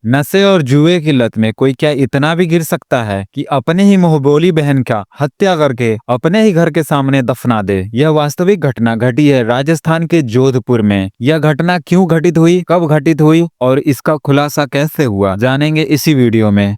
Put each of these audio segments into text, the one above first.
नशे और जुए की लत में कोई क्या इतना भी गिर सकता है कि अपने ही मुंहबोली बहन का हत्या करके अपने ही घर के सामने दफना दे। यह वास्तविक घटना घटी है राजस्थान के जोधपुर में। यह घटना क्यों घटित हुई, कब घटित हुई और इसका खुलासा कैसे हुआ, जानेंगे इसी वीडियो में।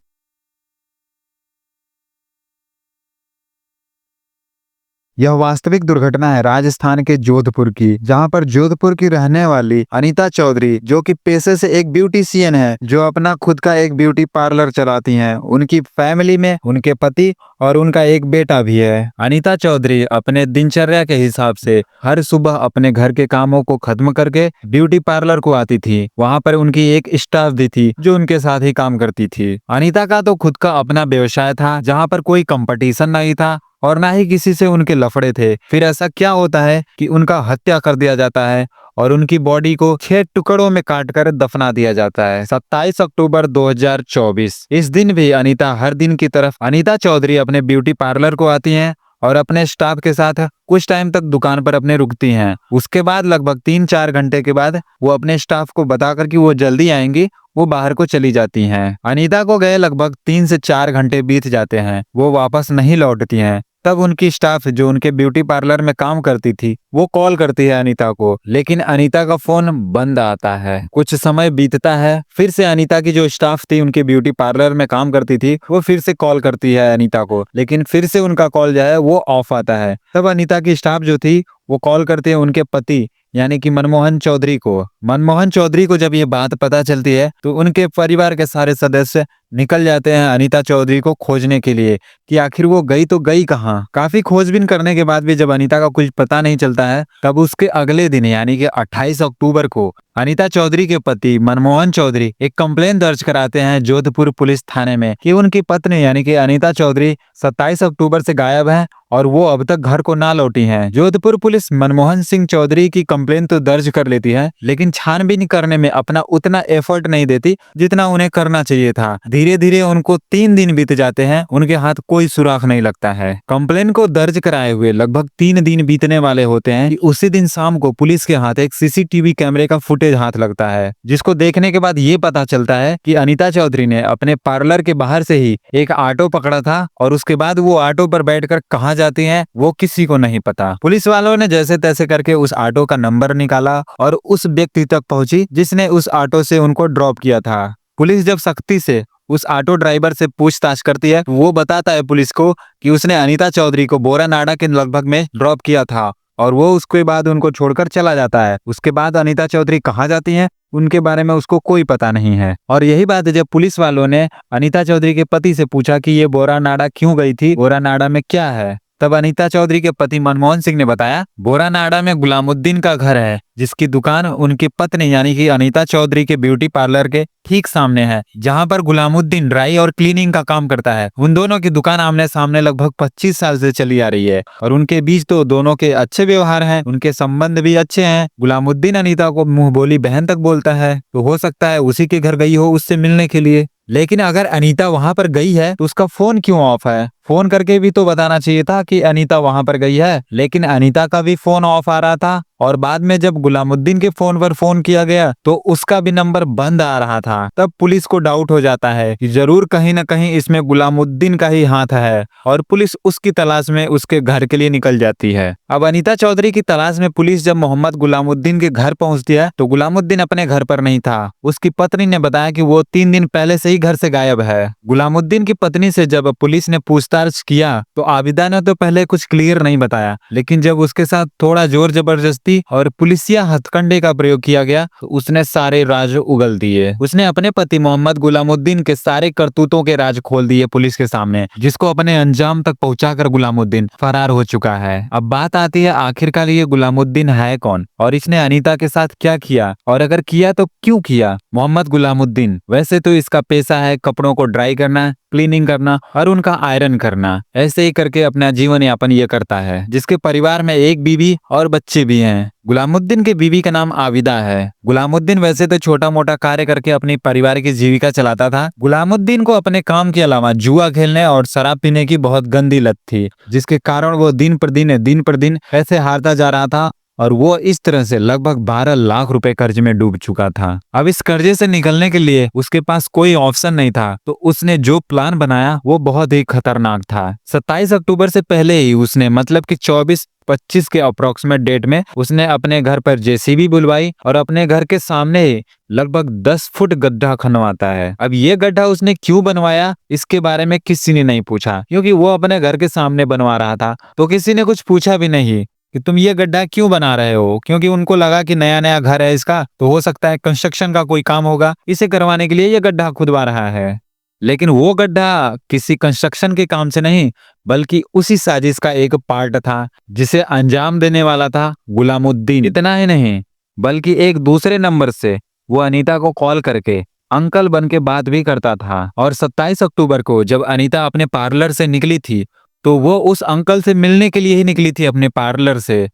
यह वास्तविक दुर्घटना है राजस्थान के जोधपुर की, जहां पर जोधपुर की रहने वाली अनीता चौधरी, जो कि पेशे से एक ब्यूटीशियन है, जो अपना खुद का एक ब्यूटी पार्लर चलाती हैं। उनकी फैमिली में उनके पति और उनका एक बेटा भी है। अनीता चौधरी अपने दिनचर्या के हिसाब से हर सुबह अपने घर के कामों को खत्म करके ब्यूटी पार्लर को आती थी। वहां पर उनकी एक स्टाफ भी थी जो उनके साथ ही काम करती थी। अनीता का तो खुद का अपना व्यवसाय था, जहां पर कोई कंपटीशन नहीं था और ना ही किसी से उनके लफड़े थे। फिर ऐसा क्या होता है कि उनका हत्या कर दिया जाता है और उनकी बॉडी को 6 टुकड़ों में काटकर दफना दिया जाता है। 27 अक्टूबर 2024। इस दिन भी अनीता हर दिन की तरफ अनीता चौधरी अपने ब्यूटी पार्लर को आती हैं और अपने स्टाफ के साथ कुछ टाइम तक दुकान पर अपने रुकती हैं। उसके बाद लगभग 3-4 घंटे के बाद वो अपने स्टाफ को बताकर कि वो जल्दी आएंगी, वो बाहर को चली जाती हैं। अनीता को गए लगभग 3 से 4 घंटे बीत जाते हैं, वो वापस नहीं लौटती हैं। तब उनकी स्टाफ जो उनके ब्यूटी पार्लर में काम करती थी, वो कॉल करती है अनीता को, लेकिन अनीता का फोन बंद आता है। कुछ समय बीतता है, फिर से अनीता की जो स्टाफ थी उनके ब्यूटी पार्लर में काम करती थी, वो फिर से कॉल करती है अनीता को, लेकिन फिर से उनका कॉल जो है वो ऑफ आता है। तब अनीता की स्टाफ जो थी वो कॉल करती है उनके पति यानी कि मनमोहन चौधरी को। मनमोहन चौधरी को जब ये बात पता चलती है तो उनके परिवार के सारे सदस्य निकल जाते हैं अनीता चौधरी को खोजने के लिए कि आखिर वो गई तो गई कहाँ। काफी खोजबीन करने के बाद भी जब अनीता का कुछ पता नहीं चलता है, तब उसके अगले दिन यानी कि 28 अक्टूबर को अनीता चौधरी के पति मनमोहन चौधरी एक कंप्लेन दर्ज कराते हैं जोधपुर पुलिस थाने में कि उनकी पत्नी यानी कि अनीता चौधरी 27 अक्टूबर से गायब है और वो अब तक घर को ना लौटी हैं। जोधपुर पुलिस मनमोहन सिंह चौधरी की कंप्लेन तो दर्ज कर लेती है, लेकिन छानबीन करने में अपना उतना एफर्ट नहीं देती जितना उन्हें करना चाहिए था। धीरे धीरे उनको 3 दिन बीत जाते हैं, उनके हाथ कोई सुराग नहीं लगता है। कंप्लेन को दर्ज कराए हुए लगभग 3 दिन बीतने वाले होते हैं कि उसी दिन शाम को पुलिस के हाथ एक सीसीटीवी कैमरे का फुटेज हाथ लगता है, जिसको देखने के बाद ये पता चलता है कि अनीता चौधरी ने अपने पार्लर के बाहर से ही एक ऑटो पकड़ा था और उसके बाद वो ऑटो पर बैठकर कहाँ जाती हैं वो किसी को नहीं पता। पुलिस वालों ने जैसे तैसे करके उस ऑटो का नंबर निकाला और उस व्यक्ति तक पहुंची जिसने उस ऑटो से उनको ड्रॉप किया था। पुलिस जब सख्ती से उस ऑटो ड्राइवर से पूछताछ करती है, वो बताता है पुलिस को कि उसने अनीता चौधरी को बोरानाडा के लगभग में ड्रॉप किया था और वो उसके बाद उनको छोड़कर चला जाता है। उसके बाद अनीता चौधरी कहाँ जाती हैं उनके बारे में उसको कोई पता नहीं है। और यही बात जब पुलिस वालों ने अनीता चौधरी के पति से पूछा कि ये बोरानाडा क्यों गई थी, बोरानाडा में क्या है, तब अनीता चौधरी के पति मनमोहन सिंह ने बताया बोरानाडा में गुलामुद्दीन का घर है, जिसकी दुकान उनकी पत्नी यानी कि अनीता चौधरी के ब्यूटी पार्लर के ठीक सामने है, जहां पर गुलामुद्दीन ड्राई और क्लीनिंग का काम करता है। उन दोनों की दुकान आमने सामने लगभग 25 साल से चली आ रही है और उनके बीच तो दोनों के अच्छे व्यवहार हैं, उनके संबंध भी अच्छे हैं। गुलामुद्दीन अनीता को मुंह बोली बहन तक बोलता है, तो हो सकता है उसी के घर गई हो उससे मिलने के लिए। लेकिन अगर अनीता वहां पर गई है तो उसका फोन क्यों ऑफ है? फोन करके भी तो बताना चाहिए था कि अनीता वहां पर गई है, लेकिन अनीता का भी फोन ऑफ आ रहा था और बाद में जब गुलामुद्दीन के फोन पर फोन किया गया तो उसका भी नंबर बंद आ रहा था। तब पुलिस को डाउट हो जाता है कि जरूर कहीं न कहीं इसमें गुलामुद्दीन का ही हाथ है और पुलिस उसकी तलाश में उसके घर के लिए निकल जाती है। अब अनीता चौधरी की तलाश में पुलिस जब मोहम्मद गुलामुद्दीन के घर पहुंचती है तो गुलामुद्दीन अपने घर पर नहीं था। उसकी पत्नी ने बताया कि वो 3 दिन पहले से ही घर से गायब है। गुलामुद्दीन की पत्नी से जब पुलिस ने पूछताछ किया तो आबिदा ने तो पहले कुछ क्लियर नहीं बताया, लेकिन जब उसके साथ थोड़ा जोर जबरदस्ती और पुलिसिया हथकंडे का प्रयोग किया गया तो उसने सारे राज उगल दिए। उसने अपने पति मोहम्मद गुलामुद्दीन के सारे करतूतों के राज खोल दिए पुलिस के सामने, जिसको अपने अंजाम तक पहुंचाकर गुलामुद्दीन फरार हो चुका है। अब बात आती है आखिरकार ये गुलामुद्दीन है कौन और इसने अनीता के साथ क्या किया और अगर किया तो क्यों किया। मोहम्मद गुलामुद्दीन वैसे तो इसका पेशा है कपड़ों को ड्राई करना, क्लीनिंग करना और उनका आयरन करना। ऐसे ही करके अपना जीवन यापन ये करता है, जिसके परिवार में एक बीवी और बच्चे भी हैं। गुलामुद्दीन की बीवी का नाम आबिदा है। गुलामुद्दीन वैसे तो छोटा मोटा कार्य करके अपनी परिवार की जीविका चलाता था। गुलामुद्दीन को अपने काम के अलावा जुआ खेलने और शराब पीने की बहुत गंदी लत थी, जिसके कारण वो दिन पर दिन पैसे हारता जा रहा था और वो इस तरह से लगभग 12 लाख रुपए कर्ज में डूब चुका था। अब इस कर्जे से निकलने के लिए उसके पास कोई ऑप्शन नहीं था, तो उसने जो प्लान बनाया वो बहुत ही खतरनाक था। 27 अक्टूबर से पहले ही उसने मतलब कि 24-25 के अप्रोक्सीमेट डेट में उसने अपने घर पर जेसीबी बुलवाई और अपने घर के सामने ही लगभग 10 फुट गड्ढा खनवाता है। अब ये गड्ढा उसने क्यों बनवाया इसके बारे में किसी ने नहीं पूछा, क्योंकि वो अपने घर के सामने बनवा रहा था, तो किसी ने कुछ पूछा भी नहीं कि तुम ये गड्ढा क्यों बना रहे हो, क्योंकि उनको लगा कि नया नया घर है इसका, तो हो सकता है कंस्ट्रक्शन का कोई काम होगा, इसे करवाने के लिए ये गड्ढा खुदवा रहा है। लेकिन वो गड्ढा किसी कंस्ट्रक्शन के काम से नहीं, बल्कि उसी साजिश का एक पार्ट था जिसे अंजाम देने वाला था गुलामुद्दीन। इतना ही नहीं, बल्कि एक दूसरे नंबर से वो अनीता को कॉल करके अंकल बन के बात भी करता था। और 27 अक्टूबर को जब अनीता अपने पार्लर से निकली थी, तो वो उस अंकल से मिलने के लिए ही निकली थी अपने पार्लर से।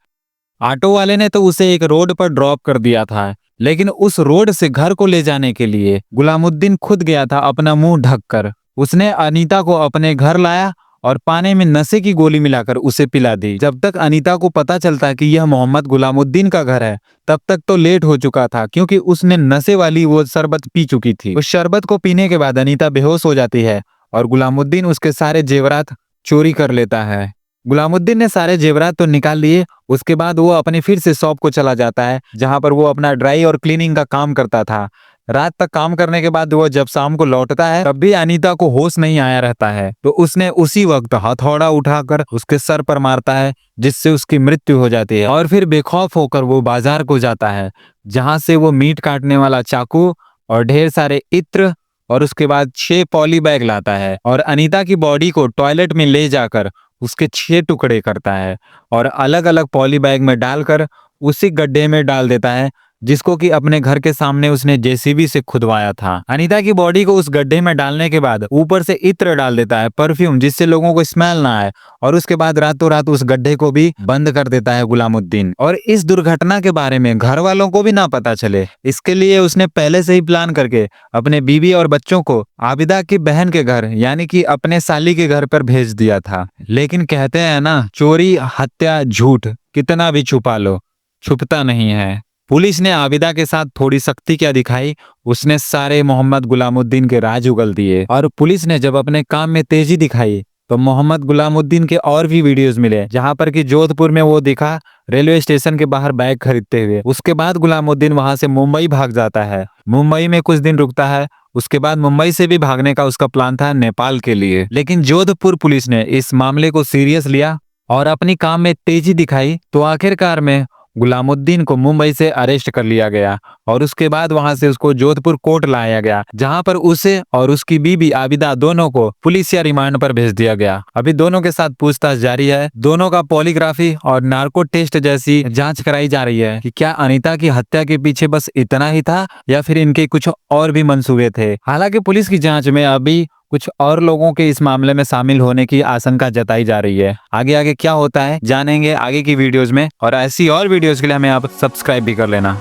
ऑटो वाले ने तो उसे एक रोड पर ड्रॉप कर दिया था, लेकिन उस रोड से घर को ले जाने के लिए गुलामुद्दीन खुद गया था अपना मुंह ढककर। उसने अनीता को अपने घर लाया और पानी में नशे की गोली मिलाकर उसे पिला दी। जब तक अनीता को पता चलता कि यह मोहम्मद गुलामुद्दीन का घर है, तब तक तो लेट हो चुका था, क्योंकि उसने नशे वाली वो शरबत पी चुकी थी। उस शरबत को पीने के बाद अनीता बेहोश हो जाती है और गुलामुद्दीन उसके सारे जेवरात चोरी कर लेता है। गुलामुद्दीन ने सारे जेवरात तो निकाल लिए, उसके बाद वो अपने फिर से शॉप को चला जाता है, जहां पर वो अपना ड्राई और क्लीनिंग का काम करता था। रात तक काम करने के बाद वो जब शाम को लौटता है, तब भी अनीता को होश नहीं आया रहता है, तो उसने उसी वक्त हथौड़ा उठाकर उसके सर पर मारता है, जिससे उसकी मृत्यु हो जाती है। और फिर बेखौफ होकर वो बाजार को जाता है, जहां से वो मीट काटने वाला चाकू और ढेर सारे इत्र और उसके बाद 6 पॉली बैग लाता है और अनीता की बॉडी को टॉयलेट में ले जाकर उसके 6 टुकड़े करता है और अलग अलग पॉली बैग में डालकर उसी गड्ढे में डाल देता है, जिसको कि अपने घर के सामने उसने जेसीबी से खुदवाया था। अनीता की बॉडी को उस गड्ढे में डालने के बाद ऊपर से इत्र डाल देता है, परफ्यूम, जिससे लोगों को स्मेल ना आए, और उसके बाद रातों रात उस गड्ढे को भी बंद कर देता है गुलामुद्दीन। और इस दुर्घटना के बारे में घर वालों को भी ना पता चले, इसके लिए उसने पहले से ही प्लान करके अपने बीवी और बच्चों को आबिदा की बहन के घर यानी कि अपने साली के घर पर भेज दिया था। लेकिन कहते हैं ना, चोरी, हत्या, झूठ कितना भी छुपा लो, छुपता नहीं है। पुलिस ने आबिदा के साथ थोड़ी सख्ती क्या दिखाई, उसने सारे मोहम्मद गुलामुद्दीन के राज उगल दिए। और पुलिस ने जब अपने काम में तेजी दिखाई, तो मोहम्मद गुलामुद्दीन के और भी वीडियोस मिले, जहां पर कि जोधपुर में वो दिखा रेलवे स्टेशन के बाहर बैग खरीदते हुए। उसके बाद गुलामुद्दीन वहां से मुंबई भाग जाता है, मुंबई में कुछ दिन रुकता है, उसके बाद मुंबई से भी भागने का उसका प्लान था नेपाल के लिए। लेकिन जोधपुर पुलिस ने इस मामले को सीरियस लिया और अपनी काम में तेजी दिखाई, तो आखिरकार में गुलामुद्दीन को मुंबई से अरेस्ट कर लिया गया और उसके बाद वहां से उसको जोधपुर कोर्ट लाया गया, जहां पर उसे और उसकी बीबी आबिदा दोनों को पुलिस या रिमांड पर भेज दिया गया। अभी दोनों के साथ पूछताछ जारी है। दोनों का पॉलीग्राफी और नार्को टेस्ट जैसी जांच कराई जा रही है कि क्या अनीता की हत्या के पीछे बस इतना ही था या फिर इनके कुछ और भी मंसूबे थे। हालांकि पुलिस की जांच में अभी कुछ और लोगों के इस मामले में शामिल होने की आशंका जताई जा रही है। आगे आगे क्या होता है जानेंगे आगे की वीडियोस में, और ऐसी और वीडियोस के लिए हमें आप सब्सक्राइब भी कर लेना।